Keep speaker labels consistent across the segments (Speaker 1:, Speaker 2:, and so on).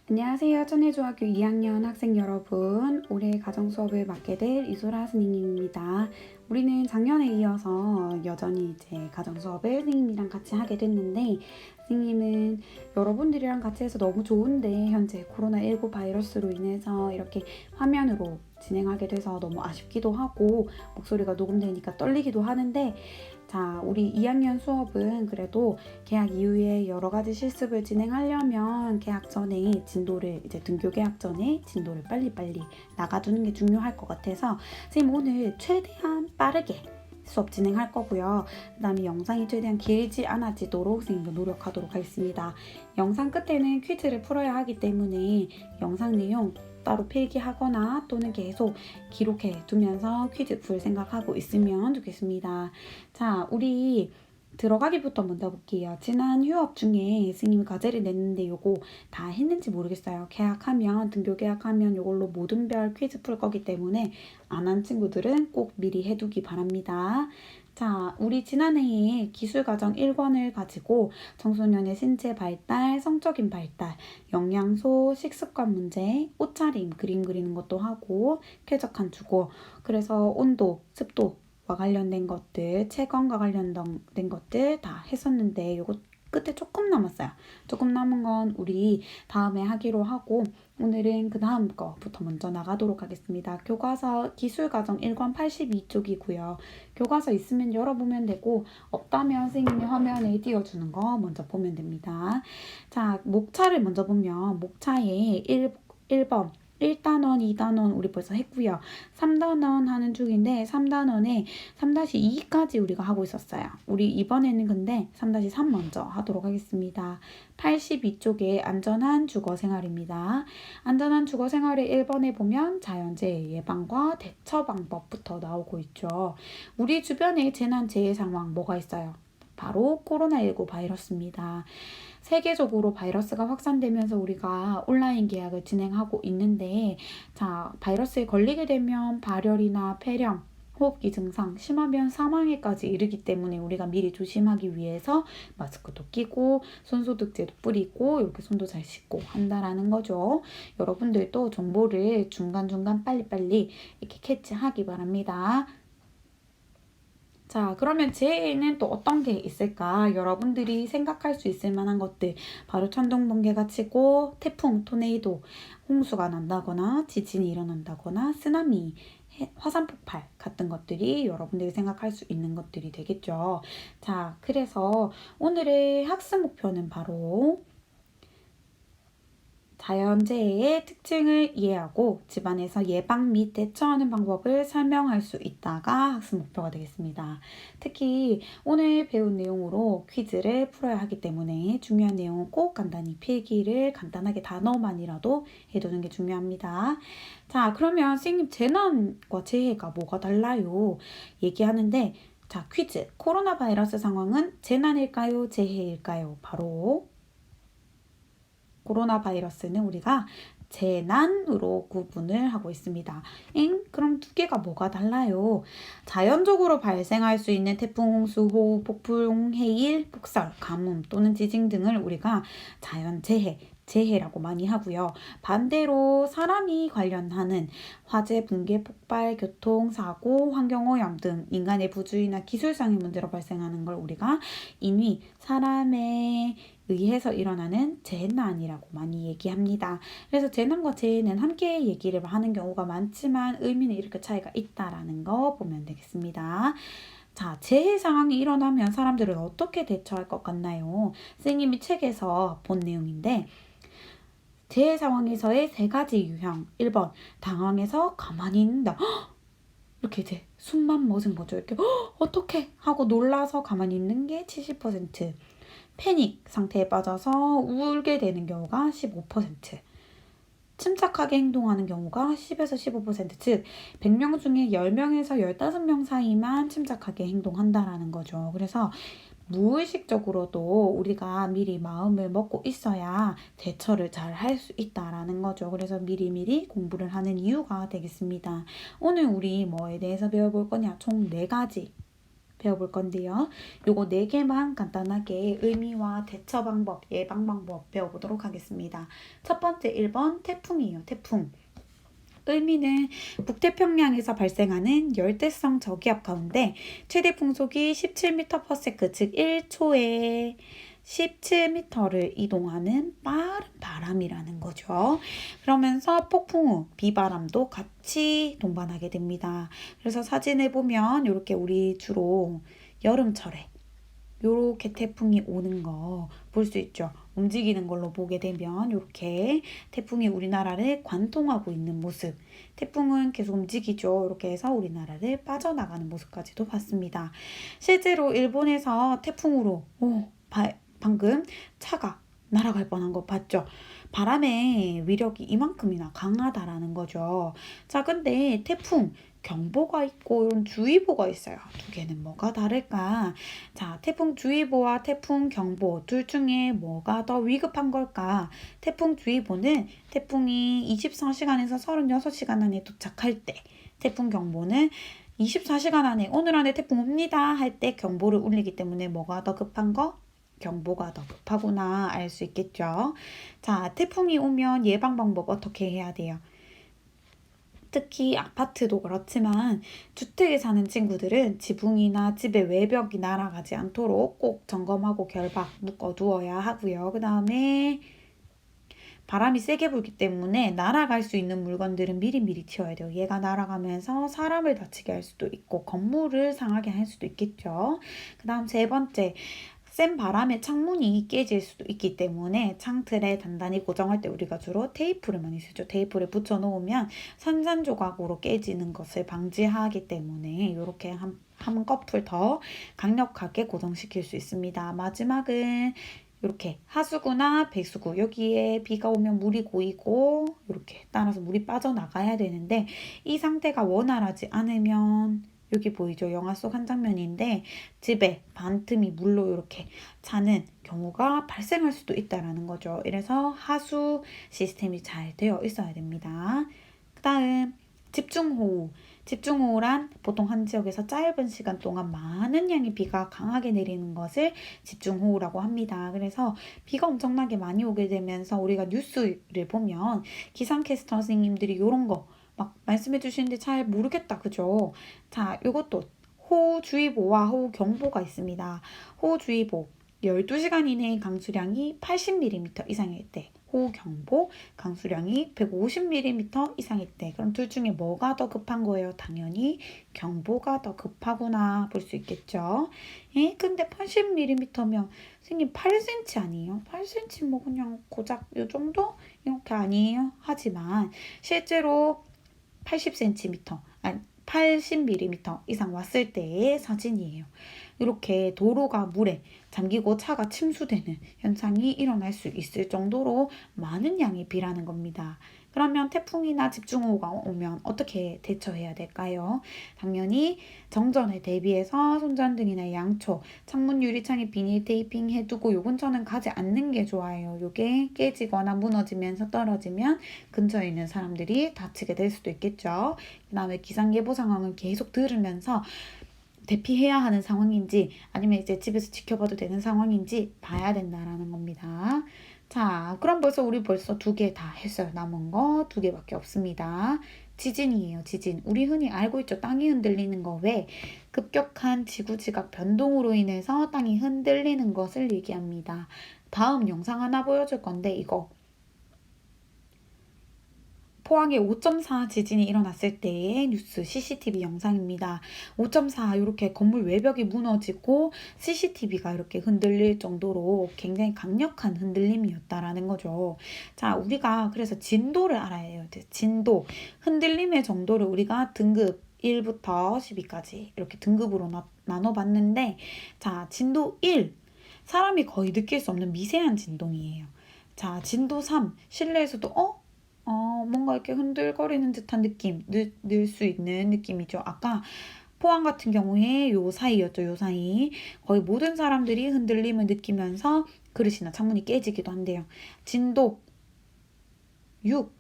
Speaker 1: 안녕하세요. 천혜중학교 2학년 학생 여러분. 올해 가정 수업을 맡게 될 이소라 선생님입니다. 우리는 작년에 이어서 여전히 이제 가정 수업을 선생님이랑 같이 하게 됐는데, 선생님은 여러분들이랑 같이 해서 너무 좋은데 현재 코로나19 바이러스로 인해서 이렇게 화면으로 진행하게 돼서 너무 아쉽기도 하고 목소리가 녹음되니까 떨리기도 하는데, 자, 우리 2학년 수업은 그래도 개학 이후에 여러 가지 실습을 진행하려면 개학 전에 진도를, 이제 등교 개학 전에 진도를 빨리빨리 나가두는 게 중요할 것 같아서 선생님 오늘 최대한 빠르게 수업 진행할 거고요. 그 다음에 영상이 최대한 길지 않아지도록 선생님도 노력하도록 하겠습니다. 영상 끝에는 퀴즈를 풀어야 하기 때문에 영상 내용 따로 필기하거나 또는 계속 기록해 두면서 퀴즈 풀 생각하고 있으면 좋겠습니다. 자, 우리 들어가기부터 먼저 볼게요. 지난 휴업 중에 스님이 과제를 냈는데 요거 다 했는지 모르겠어요. 계약하면, 등교 계약하면 요걸로 모든 별 퀴즈 풀 거기 때문에 안 한 친구들은 꼭 미리 해두기 바랍니다. 자, 우리 지난해에 기술과정 1권을 가지고 청소년의 신체 발달, 성적인 발달, 영양소, 식습관 문제, 옷차림, 그림 그리는 것도 하고 쾌적한 주거, 그래서 온도, 습도 와 관련된 것들, 채광과 관련된 것들 다 했었는데 요거 끝에 조금 남았어요. 조금 남은 건 우리 다음에 하기로 하고 오늘은 그 다음 거부터 먼저 나가도록 하겠습니다. 교과서 기술과정 1권 82쪽이고요. 교과서 있으면 열어보면 되고 없다면 선생님이 화면에 띄워주는 거 먼저 보면 됩니다. 자, 목차를 먼저 보면 목차에 1번 1단원, 2단원 우리 벌써 했고요. 3단원 하는 중인데 3단원에 3-2까지 우리가 하고 있었어요. 우리 이번에는 근데 3-3 먼저 하도록 하겠습니다. 82쪽에 안전한 주거생활입니다. 안전한 주거생활의 1번에 보면 자연재해 예방과 대처 방법부터 나오고 있죠. 우리 주변에 재난 재해 상황 뭐가 있어요? 바로 코로나19 바이러스입니다. 세계적으로 바이러스가 확산되면서 우리가 온라인 계약을 진행하고 있는데, 자, 바이러스에 걸리게 되면 발열이나 폐렴, 호흡기 증상, 심하면 사망에까지 이르기 때문에 우리가 미리 조심하기 위해서 마스크도 끼고 손소독제도 뿌리고 이렇게 손도 잘 씻고 한다라는 거죠. 여러분들도 정보를 중간중간 빨리빨리 이렇게 캐치하기 바랍니다. 자, 그러면 재해에는 또 어떤 게 있을까? 여러분들이 생각할 수 있을 만한 것들, 바로 천둥, 번개가 치고 태풍, 토네이도, 홍수가 난다거나 지진이 일어난다거나 쓰나미, 화산 폭발 같은 것들이 여러분들이 생각할 수 있는 것들이 되겠죠. 자, 그래서 오늘의 학습 목표는 바로 자연재해의 특징을 이해하고 집안에서 예방 및 대처하는 방법을 설명할 수 있다가 학습 목표가 되겠습니다. 특히 오늘 배운 내용으로 퀴즈를 풀어야 하기 때문에 중요한 내용은 꼭 간단히 필기를 간단하게 단어만이라도 해두는 게 중요합니다. 자, 그러면 선생님 재난과 재해가 뭐가 달라요? 얘기하는데, 자, 퀴즈. 코로나 바이러스 상황은 재난일까요? 재해일까요? 바로 코로나 바이러스는 우리가 재난으로 구분을 하고 있습니다. 그럼 두 개가 뭐가 달라요? 자연적으로 발생할 수 있는 태풍, 홍수, 호우, 폭풍, 해일, 폭설, 가뭄 또는 지진 등을 우리가 자연재해, 재해라고 많이 하고요. 반대로 사람이 관련하는 화재, 붕괴, 폭발, 교통사고, 환경오염 등 인간의 부주의나 기술상의 문제로 발생하는 걸 우리가 인위, 사람의 의해서 일어나는 재난이라고 많이 얘기합니다. 그래서 재난과 재해는 함께 얘기를 하는 경우가 많지만 의미는 이렇게 차이가 있다라는 거 보면 되겠습니다. 자, 재해 상황이 일어나면 사람들은 어떻게 대처할 것 같나요? 선생님이 책에서 본 내용인데, 재해 상황에서의 세 가지 유형. 1번, 당황해서 가만히 있는다. 이렇게 이제 숨만 멎은 거죠. 이렇게 어떻게 하고 놀라서 가만히 있는 게 70%, 패닉 상태에 빠져서 울게 되는 경우가 15%, 침착하게 행동하는 경우가 10에서 15%, 즉 100명 중에 10명에서 15명 사이만 침착하게 행동한다라는 거죠. 그래서 무의식적으로도 우리가 미리 마음을 먹고 있어야 대처를 잘 할 수 있다라는 거죠. 그래서 미리미리 공부를 하는 이유가 되겠습니다. 오늘 우리 뭐에 대해서 배워볼 거냐? 총 4가지 배워볼 건데요. 요거 4개만 간단하게 의미와 대처 방법, 예방 방법 배워보도록 하겠습니다. 첫 번째 1번 태풍이에요. 태풍. 의미는 북태평양에서 발생하는 열대성 저기압 가운데 최대 풍속이 17m/s, 즉 1초에 17m를 이동하는 빠른 바람이라는 거죠. 그러면서 폭풍 후 비바람도 같이 동반하게 됩니다. 그래서 사진을 보면 이렇게 우리 주로 여름철에 요렇게 태풍이 오는 거 볼 수 있죠. 움직이는 걸로 보게 되면 이렇게 태풍이 우리나라를 관통하고 있는 모습. 태풍은 계속 움직이죠. 이렇게 해서 우리나라를 빠져나가는 모습까지도 봤습니다. 실제로 일본에서 태풍으로 방금 차가 날아갈 뻔한 거 봤죠. 바람의 위력이 이만큼이나 강하다라는 거죠. 자, 근데 태풍 경보가 있고 이런 주의보가 있어요. 두 개는 뭐가 다를까? 자, 태풍 주의보와 태풍 경보 둘 중에 뭐가 더 위급한 걸까? 태풍 주의보는 태풍이 24시간에서 36시간 안에 도착할 때, 태풍 경보는 24시간 안에 오늘 안에 태풍 옵니다 할 때 경보를 울리기 때문에 뭐가 더 급한 거? 경보가 더 급하구나 알 수 있겠죠. 자, 태풍이 오면 예방 방법 어떻게 해야 돼요? 특히 아파트도 그렇지만 주택에 사는 친구들은 지붕이나 집의 외벽이 날아가지 않도록 꼭 점검하고 결박 묶어두어야 하고요. 그 다음에 바람이 세게 불기 때문에 날아갈 수 있는 물건들은 미리미리 치워야 돼요. 얘가 날아가면서 사람을 다치게 할 수도 있고 건물을 상하게 할 수도 있겠죠. 그 다음 세 번째, 센 바람에 창문이 깨질 수도 있기 때문에 창틀에 단단히 고정할 때 우리가 주로 테이프를 많이 쓰죠. 테이프를 붙여 놓으면 산산조각으로 깨지는 것을 방지하기 때문에 이렇게 한 커플 더 강력하게 고정시킬 수 있습니다. 마지막은 이렇게 하수구나 배수구, 여기에 비가 오면 물이 고이고 이렇게 따라서 물이 빠져나가야 되는데 이 상태가 원활하지 않으면 여기 보이죠? 영화 속 한 장면인데 집에 반틈이 물로 이렇게 차는 경우가 발생할 수도 있다는 거죠. 이래서 하수 시스템이 잘 되어 있어야 됩니다. 그 다음 집중호우. 집중호우란 보통 한 지역에서 짧은 시간 동안 많은 양의 비가 강하게 내리는 것을 집중호우라고 합니다. 그래서 비가 엄청나게 많이 오게 되면서 우리가 뉴스를 보면 기상캐스터 선생님들이 이런 거 막 말씀해 주시는데 잘 모르겠다. 그죠? 자, 이것도 호우주의보와 호우경보가 있습니다. 호우주의보 12시간 이내의 강수량이 80mm 이상일 때, 호우경보 강수량이 150mm 이상일 때, 그럼 둘 중에 뭐가 더 급한 거예요? 당연히 경보가 더 급하구나 볼 수 있겠죠. 근데 80mm면 선생님 8cm 아니에요? 8cm 뭐 그냥 고작 이 정도? 이렇게 아니에요? 하지만 실제로 80cm, 아니 80mm 이상 왔을 때의 사진이에요. 이렇게 도로가 물에 잠기고 차가 침수되는 현상이 일어날 수 있을 정도로 많은 양의 비라는 겁니다. 그러면 태풍이나 집중호우가 오면 어떻게 대처해야 될까요? 당연히 정전에 대비해서 손전등이나 양초, 창문 유리창에 비닐 테이핑 해두고 요 근처는 가지 않는 게 좋아요. 요게 깨지거나 무너지면서 떨어지면 근처에 있는 사람들이 다치게 될 수도 있겠죠. 그 다음에 기상예보 상황을 계속 들으면서 대피해야 하는 상황인지 아니면 이제 집에서 지켜봐도 되는 상황인지 봐야 된다라는 겁니다. 자, 그럼 우리 벌써 2개 다 했어요. 남은 거 2개밖에 없습니다. 지진이에요. 지진. 우리 흔히 알고 있죠. 땅이 흔들리는 거. 왜? 급격한 지구지각 변동으로 인해서 땅이 흔들리는 것을 얘기합니다. 다음 영상 하나 보여줄 건데 이거 포항에 5.4 지진이 일어났을 때의 뉴스 CCTV 영상입니다. 5.4 이렇게 건물 외벽이 무너지고 CCTV가 이렇게 흔들릴 정도로 굉장히 강력한 흔들림이었다라는 거죠. 자, 우리가 그래서 진도를 알아야 해요. 진도, 흔들림의 정도를 우리가 등급 1부터 12까지 이렇게 등급으로 나눠봤는데 자, 진도 1, 사람이 거의 느낄 수 없는 미세한 진동이에요. 자, 진도 3, 실내에서도 뭔가 이렇게 흔들거리는 듯한 느낌, 늘 수 있는 느낌이죠. 아까 포항 같은 경우에 요 사이였죠. 요 사이. 거의 모든 사람들이 흔들림을 느끼면서 그릇이나 창문이 깨지기도 한대요. 진도 6,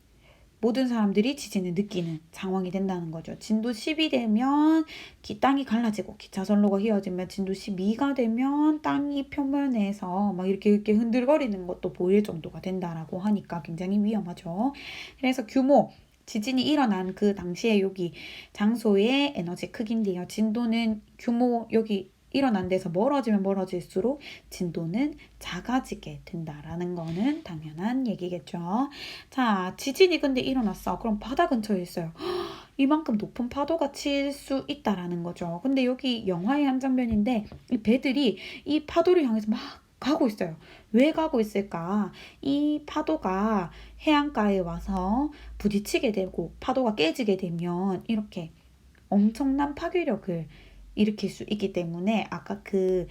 Speaker 1: 모든 사람들이 지진을 느끼는 상황이 된다는 거죠. 진도 10이 되면 땅이 갈라지고 기차 선로가 휘어지면 진도 12가 되면 땅이 표면에서 막 이렇게 흔들거리는 것도 보일 정도가 된다라고 하니까 굉장히 위험하죠. 그래서 규모 지진이 일어난 그 당시에 여기 장소의 에너지 크기인데요. 진도는 규모 여기 일어난 데서 멀어지면 멀어질수록 진도는 작아지게 된다라는 거는 당연한 얘기겠죠. 자, 지진이 근데 일어났어. 그럼 바다 근처에 있어요. 이만큼 높은 파도가 칠 수 있다라는 거죠. 근데 여기 영화의 한 장면인데 이 배들이 이 파도를 향해서 막 가고 있어요. 왜 가고 있을까? 이 파도가 해안가에 와서 부딪히게 되고 파도가 깨지게 되면 이렇게 엄청난 파괴력을 일으킬 수 있기 때문에 아까 그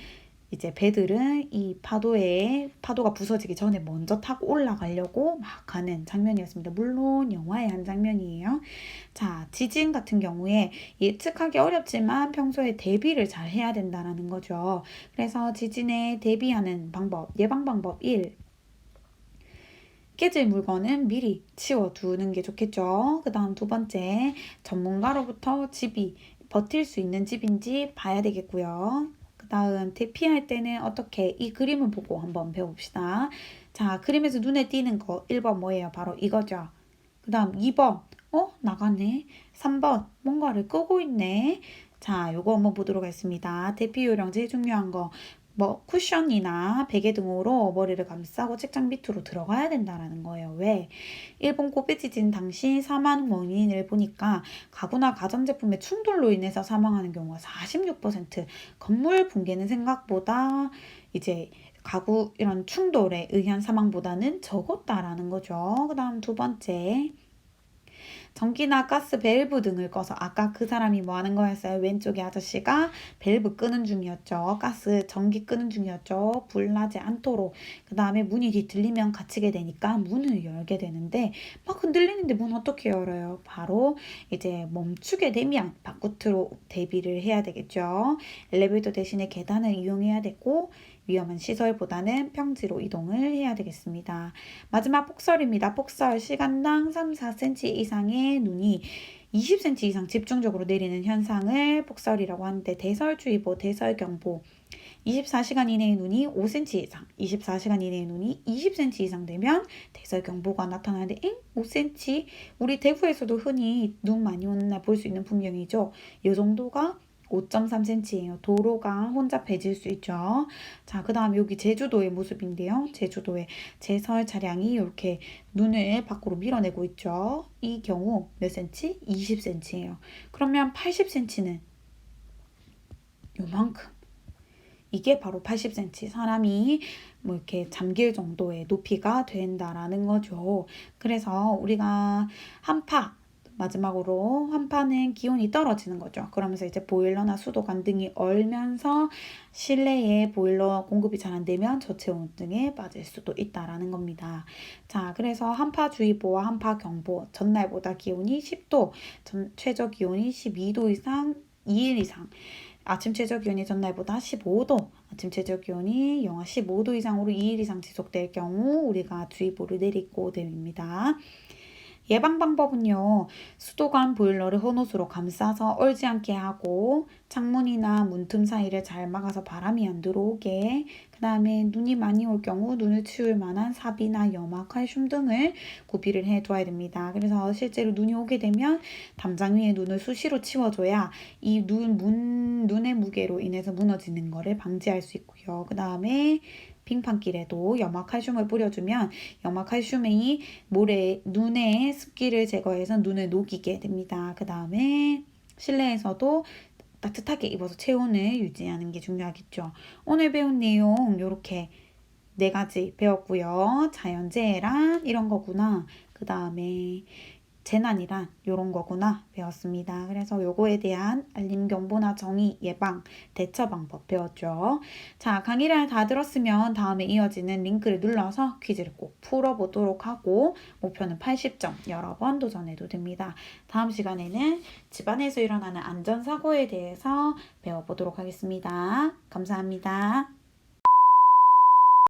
Speaker 1: 이제 배들은 이 파도가 부서지기 전에 먼저 타고 올라가려고 막 가는 장면이었습니다. 물론 영화의 한 장면이에요. 자, 지진 같은 경우에 예측하기 어렵지만 평소에 대비를 잘 해야 된다는 거죠. 그래서 지진에 대비하는 방법, 예방 방법 1. 깨질 물건은 미리 치워두는 게 좋겠죠. 그 다음 두 번째, 전문가로부터 집이 버틸 수 있는 집인지 봐야 되겠고요. 그 다음 대피할 때는 어떻게 이 그림을 보고 한번 배워봅시다. 자, 그림에서 눈에 띄는 거 1번 뭐예요? 바로 이거죠. 그 다음 2번 나가네. 3번 뭔가를 끄고 있네. 자, 요거 한번 보도록 하겠습니다. 대피 요령 제일 중요한 거 쿠션이나 베개 등으로 머리를 감싸고 책장 밑으로 들어가야 된다라는 거예요. 왜? 일본 코페 지진 당시 사망 원인을 보니까 가구나 가전제품의 충돌로 인해서 사망하는 경우가 46%, 건물 붕괴는 생각보다 이제 가구 이런 충돌에 의한 사망보다는 적었다라는 거죠. 그 다음 두 번째, 전기나 가스 밸브 등을 꺼서 아까 그 사람이 뭐 하는 거였어요? 왼쪽에 아저씨가 밸브 끄는 중이었죠. 전기 끄는 중이었죠. 불 나지 않도록. 그 다음에 문이 뒤틀리면 갇히게 되니까 문을 열게 되는데 막 흔들리는데 문 어떻게 열어요? 바로 이제 멈추게 되면 밖으로 대비를 해야 되겠죠. 엘리베이터 대신에 계단을 이용해야 되고 위험한 시설보다는 평지로 이동을 해야 되겠습니다. 마지막 폭설입니다. 폭설 시간당 3-4cm 이상의 눈이 20cm 이상 집중적으로 내리는 현상을 폭설이라고 하는데 대설주의보, 대설경보 24시간 이내의 눈이 5cm 이상, 24시간 이내의 눈이 20cm 이상 되면 대설경보가 나타나는데 5cm? 우리 대구에서도 흔히 눈 많이 오는 날 볼 수 있는 풍경이죠. 이 정도가 5.3cm예요. 도로가 혼잡해질 수 있죠. 자, 그 다음 여기 제주도의 모습인데요. 제주도의 제설 차량이 이렇게 눈을 밖으로 밀어내고 있죠. 이 경우 몇 cm? 20cm예요. 그러면 80cm는 요만큼. 이게 바로 80cm. 사람이 뭐 이렇게 잠길 정도의 높이가 된다라는 거죠. 그래서 우리가 마지막으로 한파는 기온이 떨어지는 거죠. 그러면서 이제 보일러나 수도관 등이 얼면서 실내에 보일러 공급이 잘 안 되면 저체온 등에 빠질 수도 있다라는 겁니다. 자, 그래서 한파주의보와 한파경보, 전날보다 기온이 10도, 최저 기온이 12도 이상, 2일 이상, 아침 최저 기온이 전날보다 15도, 아침 최저 기온이 영하 15도 이상으로 2일 이상 지속될 경우 우리가 주의보를 내리고 됩니다. 예방 방법은요. 수도관 보일러를 헌옷으로 감싸서 얼지 않게 하고 창문이나 문틈 사이를 잘 막아서 바람이 안 들어오게, 그 다음에 눈이 많이 올 경우 눈을 치울 만한 삽이나 염화, 칼슘 등을 구비를 해둬야 됩니다. 그래서 실제로 눈이 오게 되면 담장 위에 눈을 수시로 치워줘야 이 눈의 무게로 인해서 무너지는 거를 방지할 수 있고요. 그 다음에 빙판길에도 염화칼슘을 뿌려주면 염화칼슘이 눈의 습기를 제거해서 눈을 녹이게 됩니다. 그 다음에 실내에서도 따뜻하게 입어서 체온을 유지하는 게 중요하겠죠. 오늘 배운 내용 이렇게 4가지 배웠고요. 자연재해란 이런 거구나. 그 다음에 재난이란 이런 거구나 배웠습니다. 그래서 요거에 대한 알림 경보나 정의, 예방, 대처 방법 배웠죠. 자, 강의를 다 들었으면 다음에 이어지는 링크를 눌러서 퀴즈를 꼭 풀어보도록 하고 목표는 80점 여러 번 도전해도 됩니다. 다음 시간에는 집안에서 일어나는 안전사고에 대해서 배워보도록 하겠습니다. 감사합니다.